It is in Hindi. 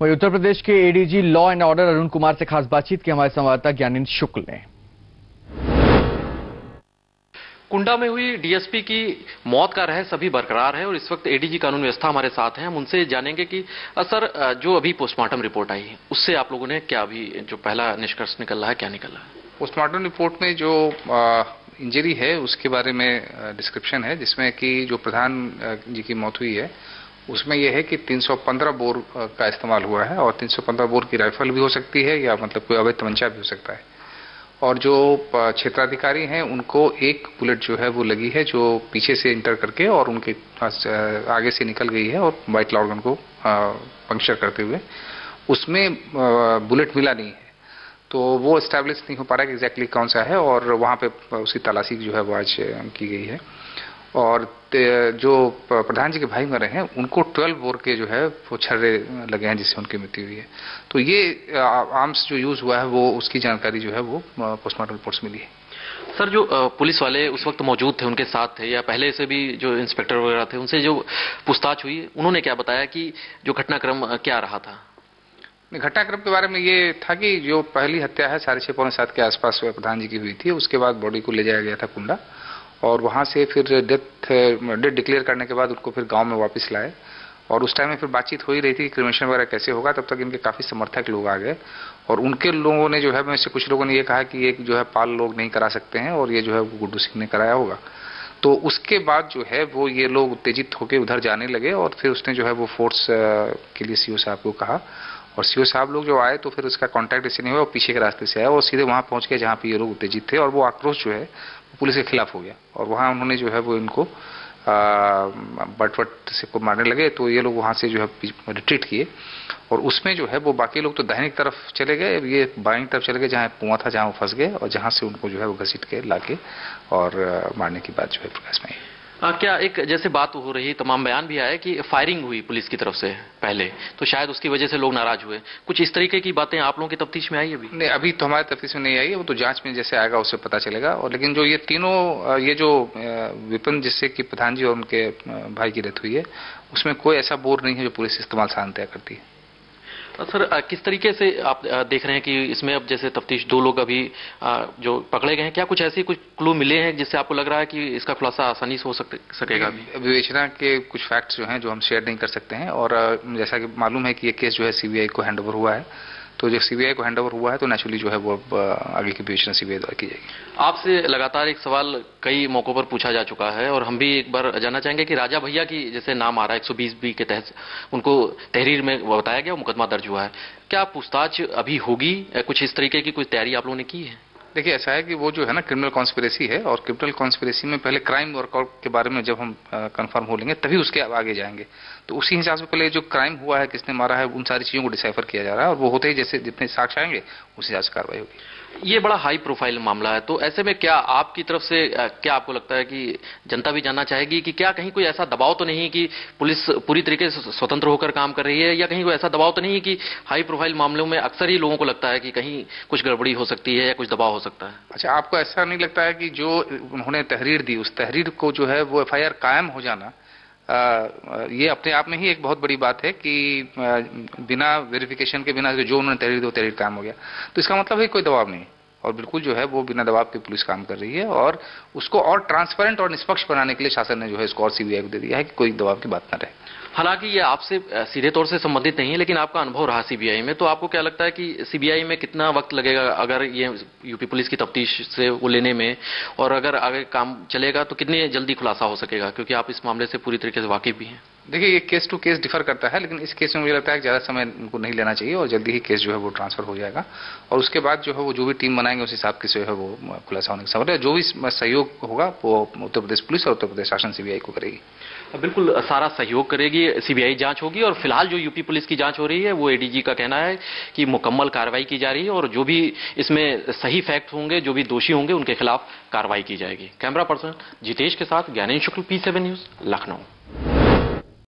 वहीं उत्तर प्रदेश के ADG law and order Arun Kumar से खास बातचीत की हमारे संवाददाता ज्ञानेंद्र शुक्ल ने। कुंडा में हुई डीएसपी की मौत का रहस्य अभी बरकरार है और इस वक्त एडीजी कानून व्यवस्था हमारे साथ हैं। हम उनसे जानेंगे कि सर, जो अभी पोस्टमार्टम रिपोर्ट आई है उससे आप लोगों ने क्या अभी जो पहला निष्कर्ष निकल रहा है, क्या निकल रहा है? पोस्टमार्टम रिपोर्ट में जो इंजरी है उसके बारे में डिस्क्रिप्शन है, जिसमें कि जो प्रधान जी की मौत हुई है उसमें यह है कि 315 बोर का इस्तेमाल हुआ है और 315 बोर की राइफल भी हो सकती है या मतलब कोई अवैध तमंचा भी हो सकता है। और जो क्षेत्राधिकारी हैं उनको एक बुलेट जो है वो लगी है जो पीछे से इंटर करके और उनके आगे से निकल गई है और वाइटल ऑर्गन को पंक्चर करते हुए, उसमें बुलेट मिला नहीं है। तो वो एस्टैब्लिश नहीं हो पा रहा है कि एग्जैक्टली कौन सा है और वहाँ पे उसकी तलाशी जो है वो आज की गई है। और जो प्रधान जी के भाई मरे हैं उनको 12 बोर के जो है वो छर्रे लगे हैं जिससे उनकी मृत्यु हुई है। तो ये आर्म्स जो यूज हुआ है वो उसकी जानकारी जो है वो पोस्टमार्टम रिपोर्ट्स मिली है। सर, जो पुलिस वाले उस वक्त मौजूद थे उनके साथ थे या पहले से भी जो इंस्पेक्टर वगैरह थे उनसे जो पूछताछ हुई उन्होंने क्या बताया कि जो घटनाक्रम क्या रहा था? घटनाक्रम के बारे में ये था कि जो पहली हत्या है 6:30 पौने 7 के आसपास प्रधान जी की हुई थी, उसके बाद बॉडी को ले जाया गया था कुंडा और वहां से फिर डेथ डिक्लेयर करने के बाद उनको फिर गांव में वापस लाए और उस टाइम में फिर बातचीत हो ही रही थी क्रिमेशन वगैरह कैसे होगा। तब तक इनके काफी समर्थक लोग आ गए और उनके लोगों ने जो है में से कुछ लोगों ने ये कहा कि ये जो है पाल लोग नहीं करा सकते हैं और ये जो है गुड्डू सिंह ने कराया होगा। तो उसके बाद जो है वो ये लोग उत्तेजित होकर उधर जाने लगे और फिर उसने जो है वो फोर्स के लिए सीओ साहब को कहा और सीओ साहब लोग जो आए तो फिर उसका कांटेक्ट इससे नहीं हुआ, वो पीछे के रास्ते से आया और सीधे वहां पहुंच गए जहां पे ये लोग उत्तेजित थे और वो आक्रोश जो है पुलिस के खिलाफ हो गया और वहां उन्होंने जो है वो इनको बट से को मारने लगे। तो ये लोग वहां से जो है रिट्रीट किए और उसमें जो है वो बाकी लोग तो दाहिनी तरफ चले गए, ये बाईं तरफ चले गए जहां कुआं था जहां वो फंस गए और जहां से उनको जो है वो घसीट के लाके और मारने की बात जो है प्रकाश में आई। क्या एक जैसे बात हो रही, तमाम बयान भी आया कि फायरिंग हुई पुलिस की तरफ से पहले, तो शायद उसकी वजह से लोग नाराज हुए, कुछ इस तरीके की बातें आप लोगों की तफ्तीश में आई? अभी नहीं, अभी तो हमारे तफ्तीश में नहीं आई है, वो तो जांच में जैसे आएगा उससे पता चलेगा। और लेकिन जो ये तीनों ये जो वेपन जिससे कि प्रधान जी और उनके भाई की डेथ हुई है उसमें कोई ऐसा बोर नहीं है जो पुलिस इस्तेमाल साधारणतया करती है। सर, किस तरीके से आप देख रहे हैं कि इसमें अब जैसे तफ्तीश 2 लोग अभी जो पकड़े गए हैं, क्या कुछ ऐसी कुछ क्लू मिले हैं जिससे आपको लग रहा है कि इसका खुलासा आसानी से हो सकेगा? विवेचना के कुछ फैक्ट्स जो हैं जो हम शेयर नहीं कर सकते हैं और जैसा कि मालूम है कि ये केस जो है सीबीआई को हैंडओवर हुआ है, तो जब सीबीआई को हैंडओवर हुआ है तो नेचुरली जो है वो आगे की विवेचना सीबीआई द्वारा की जाएगी। आपसे लगातार एक सवाल कई मौकों पर पूछा जा चुका है और हम भी एक बार जानना चाहेंगे कि राजा भैया की जैसे नाम आ रहा है 120B के तहत, उनको तहरीर में बताया गया, मुकदमा दर्ज हुआ है, क्या पूछताछ अभी होगी? कुछ इस तरीके की कोई तैयारी आप लोगों ने की है? देखिए, ऐसा है कि वो जो है ना क्रिमिनल कॉन्स्पिरेसी है और क्रिमिनल कॉन्स्पिरेसी में पहले क्राइम वर्कआउट के बारे में जब हम कंफर्म हो लेंगे तभी उसके आगे जाएंगे। तो उसी हिसाब से पहले जो क्राइम हुआ है, किसने मारा है, उन सारी चीजों को डिसाइफर किया जा रहा है और वो होते ही जैसे जितने साक्ष्य आएंगे उस हिसाब से कार्रवाई होगी। ये बड़ा हाई प्रोफाइल मामला है, तो ऐसे में क्या आपकी तरफ से क्या आपको लगता है कि जनता भी जानना चाहेगी कि क्या कहीं कोई ऐसा दबाव तो नहीं कि पुलिस पूरी तरीके से स्वतंत्र होकर काम कर रही है, या कहीं कोई ऐसा दबाव तो नहीं कि हाई प्रोफाइल मामलों में अक्सर ही लोगों को लगता है कि कहीं कुछ गड़बड़ी हो सकती है या कुछ दबाव हो सकता है? अच्छा, आपको ऐसा नहीं लगता है कि जो उन्होंने तहरीर दी उस तहरीर को जो है वो FIR कायम हो जाना, ये अपने आप में ही एक बहुत बड़ी बात है कि बिना वेरिफिकेशन के बिना जो उन्होंने तहरीर दी वो तहरीर कायम हो गया, तो इसका मतलब है कोई दबाव नहीं और बिल्कुल जो है वो बिना दबाव के पुलिस काम कर रही है और उसको और ट्रांसपेरेंट और निष्पक्ष बनाने के लिए शासन ने जो है इसको और सीबीआई को दे दिया है कि कोई दबाव की बात न रहे। हालांकि ये आपसे सीधे तौर से संबंधित नहीं है, लेकिन आपका अनुभव रहा सीबीआई में, तो आपको क्या लगता है कि सीबीआई में कितना वक्त लगेगा अगर ये यूपी पुलिस की तफ्तीश से वो लेने में, और अगर आगे काम चलेगा तो कितनी जल्दी खुलासा हो सकेगा, क्योंकि आप इस मामले से पूरी तरीके से वाकिफ भी हैं? देखिए, ये केस टू केस डिफर करता है, लेकिन इस केस में मुझे लगता है कि ज्यादा समय उनको नहीं लेना चाहिए और जल्दी ही केस जो है वो ट्रांसफर हो जाएगा और उसके बाद जो है वो जो भी टीम बनाएंगे उस हिसाब के जो है वो खुलासा होने की संभावना है। जो भी सहयोग होगा वो उत्तर प्रदेश पुलिस और उत्तर प्रदेश शासन सीबीआई को करेगी। बिल्कुल सारा सहयोग करेगी, सीबीआई जांच होगी और फिलहाल जो यूपी पुलिस की जांच हो रही है वो एडीजी का कहना है कि मुकम्मल कार्रवाई की जा रही है और जो भी इसमें सही फैक्ट होंगे, जो भी दोषी होंगे उनके खिलाफ कार्रवाई की जाएगी। कैमरा पर्सन जितेश के साथ ज्ञानेंद्र शुक्ल, P7 न्यूज, लखनऊ।